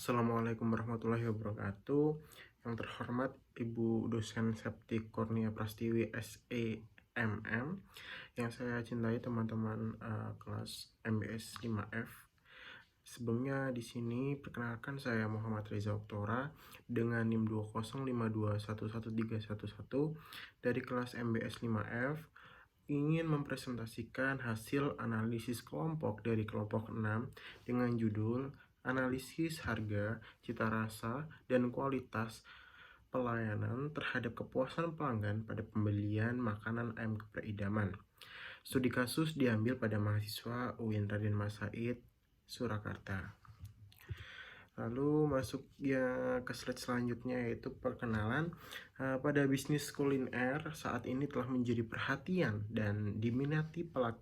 Assalamualaikum warahmatullahi wabarakatuh. Yang terhormat Ibu dosen Septi Kurnia Prastiwi SEMM, yang saya cintai teman-teman kelas MBS 5F. Sebelumnya di sini perkenalkan saya Muhammad Reza Oktora dengan NIM 205211311 dari kelas MBS 5F ingin mempresentasikan hasil analisis kelompok dari kelompok 6 dengan judul Analisis Harga, Cita Rasa, dan Kualitas Pelayanan terhadap Kepuasan Pelanggan pada Pembelian Makanan Ayam Geprek Idaman. Studi kasus diambil pada mahasiswa UIN Raden Mas Said, Surakarta. Lalu masuk ya ke slide selanjutnya, yaitu perkenalan. Pada bisnis kuliner saat ini telah menjadi perhatian dan diminati oleh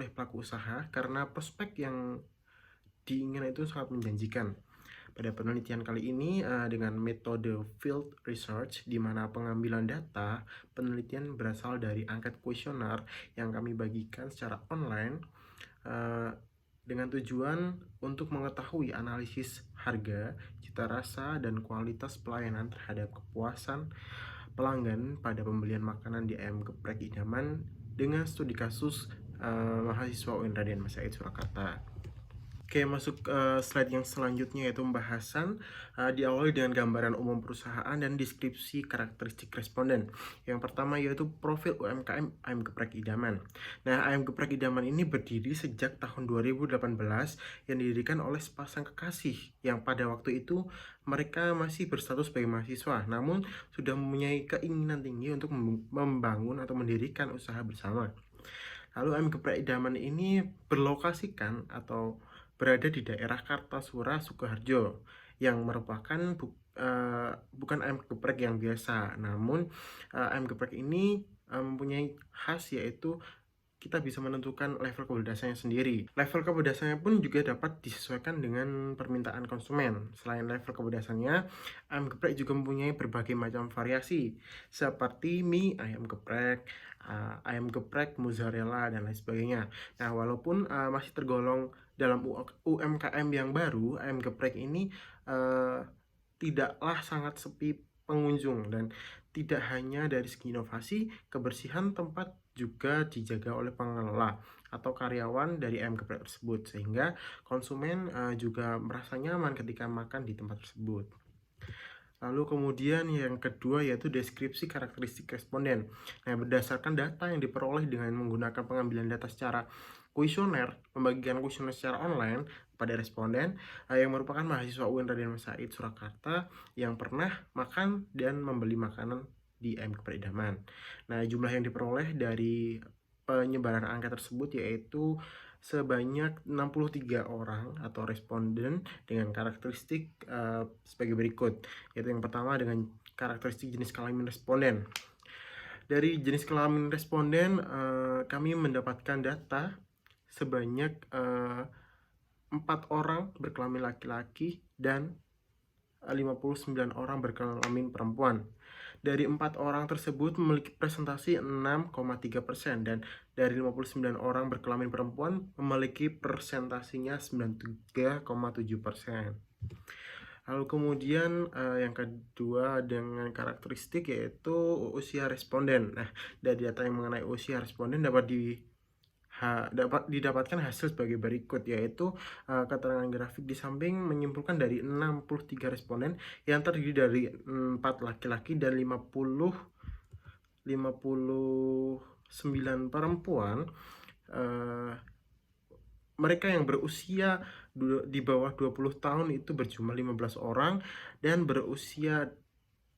pelaku usaha karena prospek yang diinginkan itu sangat menjanjikan. Pada penelitian kali ini dengan metode field research, di mana pengambilan data penelitian berasal dari angket kuesioner yang kami bagikan secara online dengan tujuan untuk mengetahui analisis harga, cita rasa, dan kualitas pelayanan terhadap kepuasan pelanggan pada pembelian makanan di Ayam Geprek Idaman dengan studi kasus mahasiswa UIN Raden Mas Said, Surakarta. Oke, masuk slide yang selanjutnya, yaitu pembahasan diawali dengan gambaran umum perusahaan dan deskripsi karakteristik responden. Yang pertama yaitu profil UMKM Ayam Geprek Idaman. Nah, Ayam Geprek Idaman ini berdiri sejak tahun 2018 yang didirikan oleh sepasang kekasih yang pada waktu itu mereka masih berstatus sebagai mahasiswa, namun sudah mempunyai keinginan tinggi untuk membangun atau mendirikan usaha bersama. Lalu Ayam Geprek Idaman ini berlokasikan atau berada di daerah Kartasura, Sukoharjo, yang merupakan bukan ayam geprek yang biasa, namun ayam geprek ini mempunyai khas, yaitu kita bisa menentukan level kepedasannya sendiri. Level kepedasannya pun juga dapat disesuaikan dengan permintaan konsumen. Selain level kepedasannya, ayam geprek juga mempunyai berbagai macam variasi seperti mie ayam geprek, ayam geprek mozzarella, dan lain sebagainya. Nah, walaupun masih tergolong dalam UMKM yang baru, ayam geprek ini tidaklah sangat sepi pengunjung, dan tidak hanya dari segi inovasi, kebersihan tempat juga dijaga oleh pengelola atau karyawan dari ayam geprek tersebut, sehingga konsumen juga merasa nyaman ketika makan di tempat tersebut. Lalu kemudian yang kedua yaitu deskripsi karakteristik responden. Nah, berdasarkan data yang diperoleh dengan menggunakan pengambilan data secara kuesioner, pembagian kuesioner secara online pada responden yang merupakan mahasiswa UIN Raden Mas Said, Surakarta, yang pernah makan dan membeli makanan di Ayam Geprek Idaman. Nah, jumlah yang diperoleh dari penyebaran angka tersebut yaitu sebanyak 63 orang atau responden dengan karakteristik sebagai berikut, yaitu yang pertama dengan karakteristik jenis kelamin responden. Dari jenis kelamin responden kami mendapatkan data sebanyak 4 orang berkelamin laki-laki dan 59 orang berkelamin perempuan. Dari 4 orang tersebut memiliki presentasi 6,3%, dan dari 59 orang berkelamin perempuan memiliki presentasinya 93,7%. Lalu kemudian yang kedua dengan karakteristik yaitu usia responden. Nah, dari data yang mengenai usia responden dapat didapatkan hasil sebagai berikut, yaitu keterangan grafik di samping menyimpulkan dari 63 responden yang terdiri dari 4 laki-laki dan 59 perempuan. Mereka yang berusia di bawah 20 tahun itu berjumlah 15 orang, dan berusia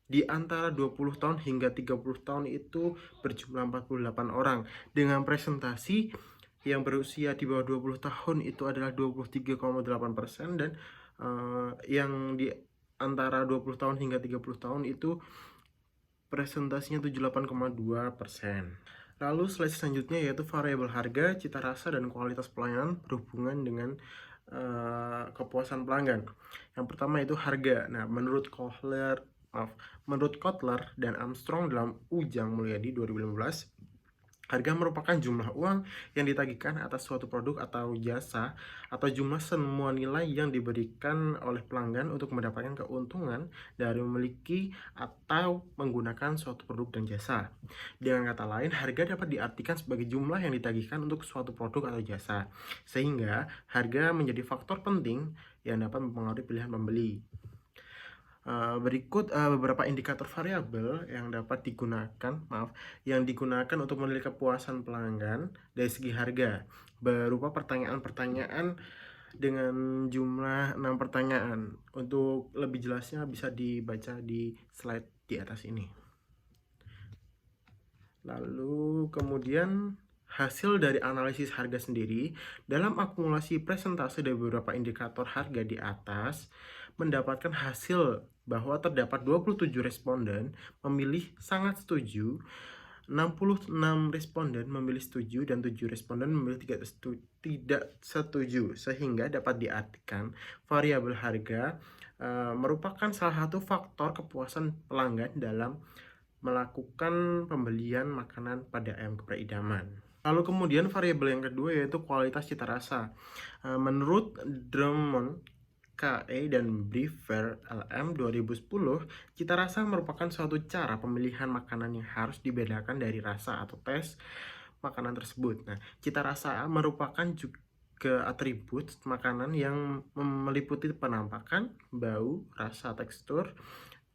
di antara 20 tahun hingga 30 tahun itu berjumlah 48 orang. Dengan presentasi yang berusia di bawah 20 tahun itu adalah 23,8%, dan yang di antara 20 tahun hingga 30 tahun itu presentasinya 78,2%. Lalu slide selanjutnya yaitu variabel harga, cita rasa, dan kualitas pelayanan berhubungan dengan kepuasan pelanggan. Yang pertama yaitu harga. Nah, menurut Kotler dan Armstrong dalam Ujang Mulyadi 2015, Harga merupakan jumlah uang yang ditagihkan atas suatu produk atau jasa, atau jumlah semua nilai yang diberikan oleh pelanggan untuk mendapatkan keuntungan dari memiliki atau menggunakan suatu produk dan jasa. Dengan kata lain, harga dapat diartikan sebagai jumlah yang ditagihkan untuk suatu produk atau jasa, sehingga harga menjadi faktor penting yang dapat mempengaruhi pilihan pembeli. Berikut beberapa indikator variabel yang dapat digunakan untuk menilai kepuasan pelanggan dari segi harga, berupa pertanyaan-pertanyaan dengan jumlah 6 pertanyaan. Untuk lebih jelasnya bisa dibaca di slide di atas ini. Lalu kemudian hasil dari analisis harga sendiri dalam akumulasi presentase dari beberapa indikator harga di atas mendapatkan hasil bahwa terdapat 27 responden memilih sangat setuju, 66 responden memilih setuju, dan 7 responden memilih tidak setuju, sehingga dapat diartikan variabel harga merupakan salah satu faktor kepuasan pelanggan dalam melakukan pembelian makanan pada ayam geprek idaman. Lalu kemudian variabel yang kedua yaitu kualitas cita rasa. Menurut Drummond, KE dan Briefer LM 2010, cita rasa merupakan suatu cara pemilihan makanan yang harus dibedakan dari rasa atau tes makanan tersebut. Nah, cita rasa merupakan juga atribut makanan yang meliputi penampakan, bau, rasa, tekstur,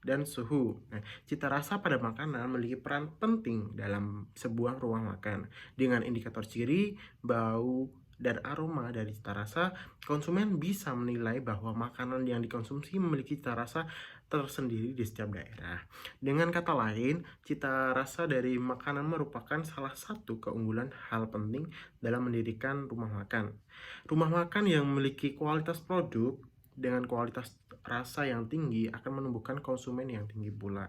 dan suhu. Nah, cita rasa pada makanan memiliki peran penting dalam sebuah ruang makan. Dengan indikator ciri, bau, dan aroma dari cita rasa, konsumen bisa menilai bahwa makanan yang dikonsumsi memiliki cita rasa tersendiri di setiap daerah. Dengan kata lain, cita rasa dari makanan merupakan salah satu keunggulan hal penting dalam mendirikan rumah makan. Rumah makan yang memiliki kualitas produk dengan kualitas rasa yang tinggi akan menumbuhkan konsumen yang tinggi pula.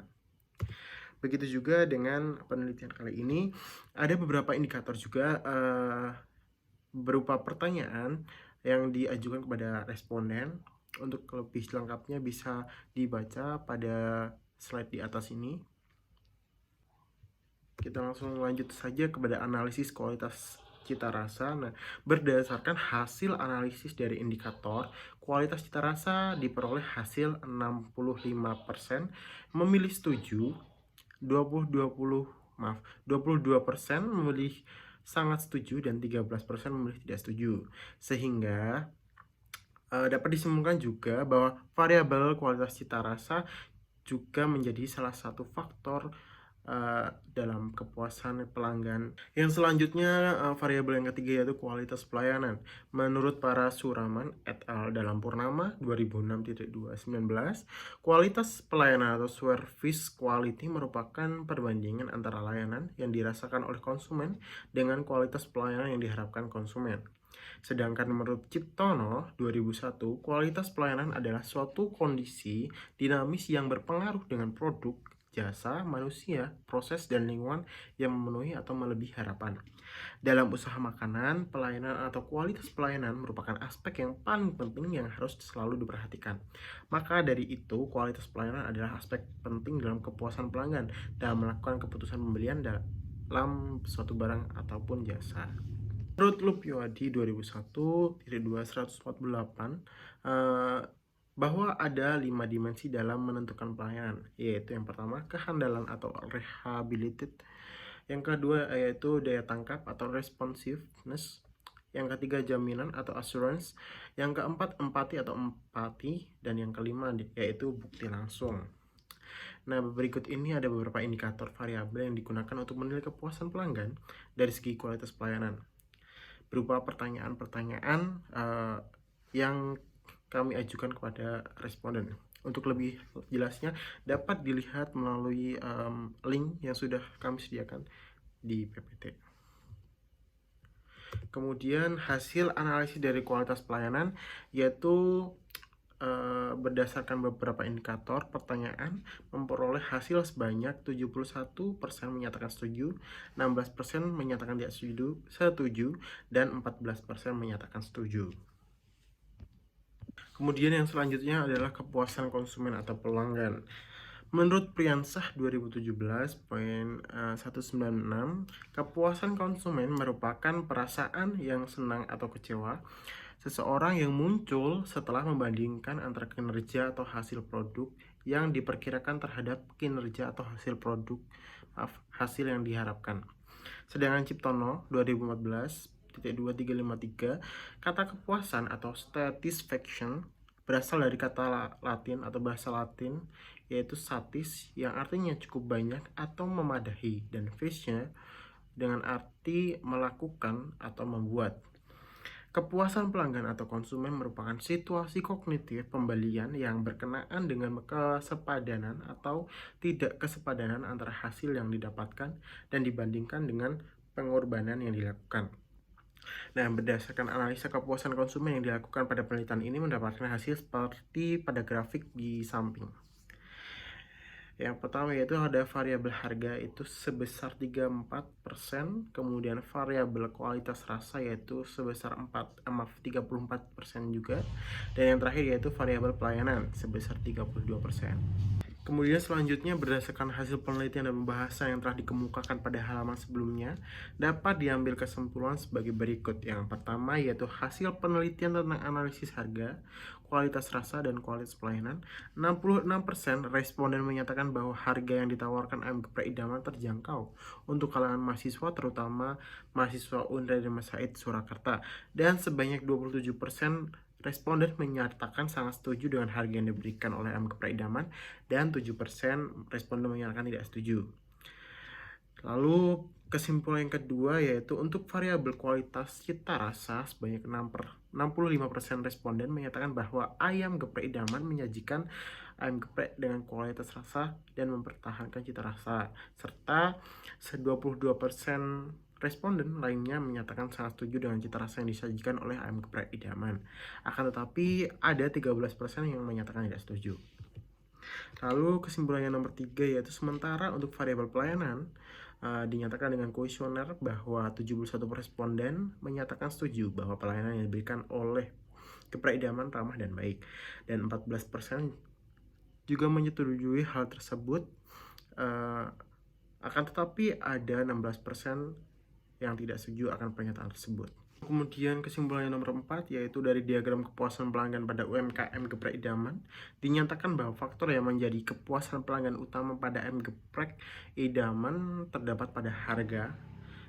Begitu juga dengan penelitian kali ini, ada beberapa indikator juga berupa pertanyaan yang diajukan kepada responden. Untuk lebih lengkapnya bisa dibaca pada slide di atas ini. Kita langsung lanjut saja kepada analisis kualitas cita rasa. Nah, berdasarkan hasil analisis dari indikator, kualitas cita rasa diperoleh hasil 65% memilih setuju, 22% memilih sangat setuju, dan 13% memilih tidak setuju. Sehingga dapat disimpulkan juga bahwa variabel kualitas cita rasa juga menjadi salah satu faktor dalam kepuasan pelanggan. Yang selanjutnya variabel yang ketiga yaitu kualitas pelayanan. Menurut para Suraman et al. Dalam Purnama 2006.219, kualitas pelayanan atau service quality merupakan perbandingan antara layanan yang dirasakan oleh konsumen dengan kualitas pelayanan yang diharapkan konsumen. Sedangkan menurut Ciptono 2001, kualitas pelayanan adalah suatu kondisi dinamis yang berpengaruh dengan produk, jasa, manusia, proses, dan lingkungan yang memenuhi atau melebihi harapan. Dalam usaha makanan, pelayanan atau kualitas pelayanan merupakan aspek yang paling penting yang harus selalu diperhatikan. Maka dari itu, kualitas pelayanan adalah aspek penting dalam kepuasan pelanggan dalam melakukan keputusan pembelian dalam suatu barang ataupun jasa. Menurut Lupyawadi 2001.248, bahwa ada 5 dimensi dalam menentukan pelayanan, yaitu yang pertama kehandalan atau rehabilitate, yang kedua yaitu daya tangkap atau responsiveness, yang ketiga jaminan atau assurance, yang keempat empati atau empati, dan yang kelima yaitu bukti langsung. Nah, berikut ini ada beberapa indikator variabel yang digunakan untuk menilai kepuasan pelanggan dari segi kualitas pelayanan, berupa pertanyaan-pertanyaan yang kami ajukan kepada responden. Untuk lebih jelasnya dapat dilihat melalui link yang sudah kami sediakan di PPT. Kemudian hasil analisis dari kualitas pelayanan yaitu berdasarkan beberapa indikator pertanyaan memperoleh hasil sebanyak 71% menyatakan setuju, 16% menyatakan tidak setuju, dan 14% menyatakan setuju. Kemudian yang selanjutnya adalah kepuasan konsumen atau pelanggan. Menurut Priyansah 2017 poin 196, kepuasan konsumen merupakan perasaan yang senang atau kecewa seseorang yang muncul setelah membandingkan antara kinerja atau hasil produk yang diperkirakan terhadap kinerja atau hasil yang diharapkan. Sedangkan Ciptono 2014.2353, kata kepuasan atau satisfaction berasal dari kata Latin atau bahasa Latin yaitu satis yang artinya cukup banyak atau memadahi, dan fish-nya dengan arti melakukan atau membuat. Kepuasan pelanggan atau konsumen merupakan situasi kognitif pembelian yang berkenaan dengan kesepadanan atau tidak kesepadanan antara hasil yang didapatkan dan dibandingkan dengan pengorbanan yang dilakukan. Nah, berdasarkan analisa kepuasan konsumen yang dilakukan pada penelitian ini mendapatkan hasil seperti pada grafik di samping. Yang pertama yaitu ada variabel harga itu sebesar 34%, kemudian variabel kualitas rasa yaitu sebesar 34% juga, dan yang terakhir yaitu variabel pelayanan sebesar 32%. Kemudian selanjutnya berdasarkan hasil penelitian dan pembahasan yang telah dikemukakan pada halaman sebelumnya, dapat diambil kesimpulan sebagai berikut. Yang pertama yaitu hasil penelitian tentang analisis harga, kualitas rasa, dan kualitas pelayanan. 66% responden menyatakan bahwa harga yang ditawarkan ayam geprek idaman terjangkau untuk kalangan mahasiswa, terutama mahasiswa Unra dan Said Surakarta. Dan sebanyak 27% responden menyatakan sangat setuju dengan harga yang diberikan oleh ayam geprek idaman, dan 7% responden menyatakan tidak setuju. Lalu kesimpulan yang kedua yaitu untuk variabel kualitas cita rasa, sebanyak 65% responden menyatakan bahwa ayam geprek idaman menyajikan ayam geprek dengan kualitas rasa dan mempertahankan cita rasa, serta 22% responden lainnya menyatakan sangat setuju dengan cita rasa yang disajikan oleh ayam geprek idaman. Akan tetapi ada 13% yang menyatakan tidak setuju. Lalu kesimpulan yang nomor 3 yaitu sementara untuk variabel pelayanan dinyatakan dengan kuesioner bahwa 71% responden menyatakan setuju bahwa pelayanan yang diberikan oleh geprek idaman ramah dan baik, dan 14% juga menyetujui hal tersebut. Akan tetapi ada 16% yang tidak setuju akan pernyataan tersebut. Kemudian kesimpulan yang nomor 4 yaitu dari diagram kepuasan pelanggan pada UMKM geprek idaman, dinyatakan bahwa faktor yang menjadi kepuasan pelanggan utama pada ayam geprek idaman terdapat pada harga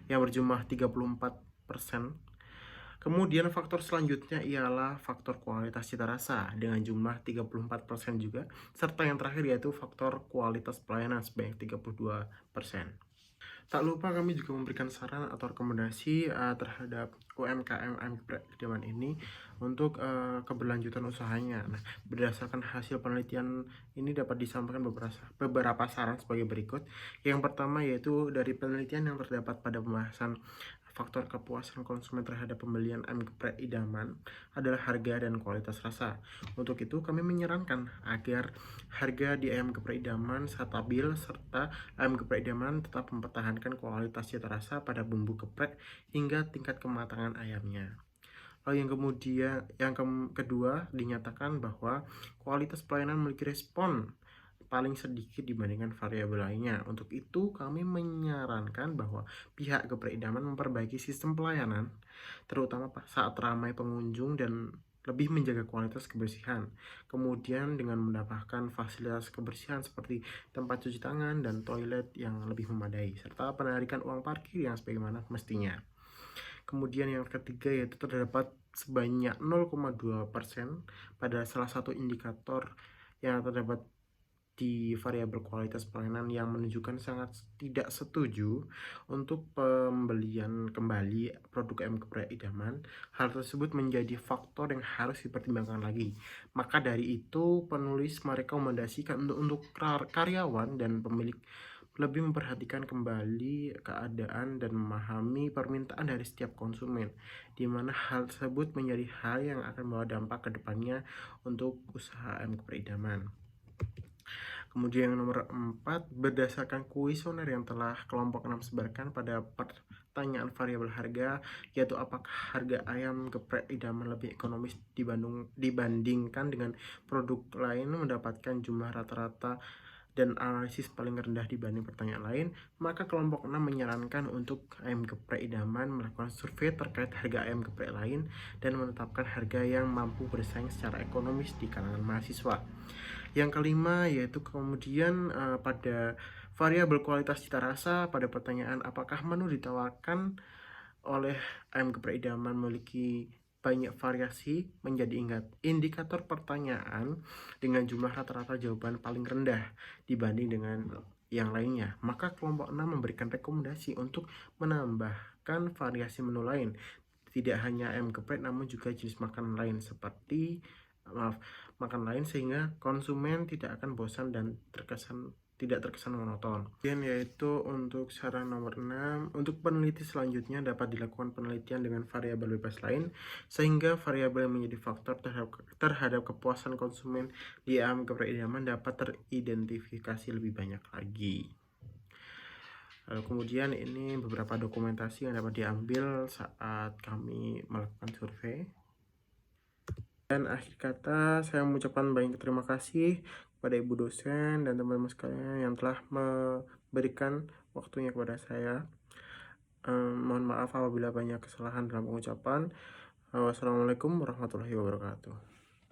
yang berjumlah 34%. Kemudian faktor selanjutnya ialah faktor kualitas cita rasa dengan jumlah 34% juga, serta yang terakhir yaitu faktor kualitas pelayanan sebanyak 32%. Tak lupa kami juga memberikan saran atau rekomendasi terhadap UMKM ayam geprek idaman ini untuk keberlanjutan usahanya. Nah, berdasarkan hasil penelitian ini dapat disampaikan beberapa saran sebagai berikut. Yang pertama yaitu dari penelitian yang terdapat pada pembahasan faktor kepuasan konsumen terhadap pembelian ayam geprek idaman adalah harga dan kualitas rasa. Untuk itu kami menyarankan agar harga di ayam geprek idaman stabil, serta ayam geprek idaman tetap mempertahankan kualitas cita rasa pada bumbu geprek hingga tingkat kematangan ayamnya. Lalu yang kedua dinyatakan bahwa kualitas pelayanan memiliki respon paling sedikit dibandingkan variabel lainnya. Untuk itu kami menyarankan bahwa pihak geprek idaman memperbaiki sistem pelayanan, terutama saat ramai pengunjung, dan lebih menjaga kualitas kebersihan. Kemudian dengan mendapatkan fasilitas kebersihan seperti tempat cuci tangan dan toilet yang lebih memadai, serta penarikan uang parkir yang sebagaimana mestinya. Kemudian yang ketiga yaitu terdapat sebanyak 0,2% pada salah satu indikator yang terdapat di variabel kualitas pelayanan yang menunjukkan sangat tidak setuju untuk pembelian kembali produk ayam geprek idaman. Hal tersebut menjadi faktor yang harus dipertimbangkan lagi. Maka dari itu penulis merekomendasikan untuk karyawan dan pemilik lebih memperhatikan kembali keadaan dan memahami permintaan dari setiap konsumen, di mana hal tersebut menjadi hal yang akan membawa dampak ke depannya untuk usaha ayam geprek idaman. Kemudian yang nomor 4, berdasarkan kuesioner yang telah kelompok 6 sebarkan pada pertanyaan variabel harga, yaitu apakah harga ayam geprek idaman lebih ekonomis dibandingkan dengan produk lain, mendapatkan jumlah rata-rata dan analisis paling rendah dibanding pertanyaan lain, maka kelompok 6 menyarankan untuk ayam geprek idaman melakukan survei terkait harga ayam geprek lain dan menetapkan harga yang mampu bersaing secara ekonomis di kalangan mahasiswa. Yang kelima yaitu kemudian pada variabel kualitas cita rasa pada pertanyaan apakah menu ditawarkan oleh ayam geprek idaman memiliki banyak variasi menjadi indikator pertanyaan dengan jumlah rata-rata jawaban paling rendah dibanding dengan yang lainnya. Maka kelompok 6 memberikan rekomendasi untuk menambahkan variasi menu lain. Tidak hanya ayam geprek namun juga jenis makanan lain seperti makan lain sehingga konsumen tidak akan bosan dan tidak terkesan monoton. Kemudian yaitu untuk saran nomor 6, untuk peneliti selanjutnya dapat dilakukan penelitian dengan variabel bebas lain sehingga variabel yang menjadi faktor terhadap kepuasan konsumen di ayam geprek idaman dapat teridentifikasi lebih banyak lagi. Lalu kemudian ini beberapa dokumentasi yang dapat diambil saat kami melakukan survei. Dan akhir kata, saya mengucapkan banyak terima kasih kepada Ibu dosen dan teman-teman sekalian yang telah memberikan waktunya kepada saya. Mohon maaf apabila banyak kesalahan dalam pengucapan. Wassalamualaikum warahmatullahi wabarakatuh.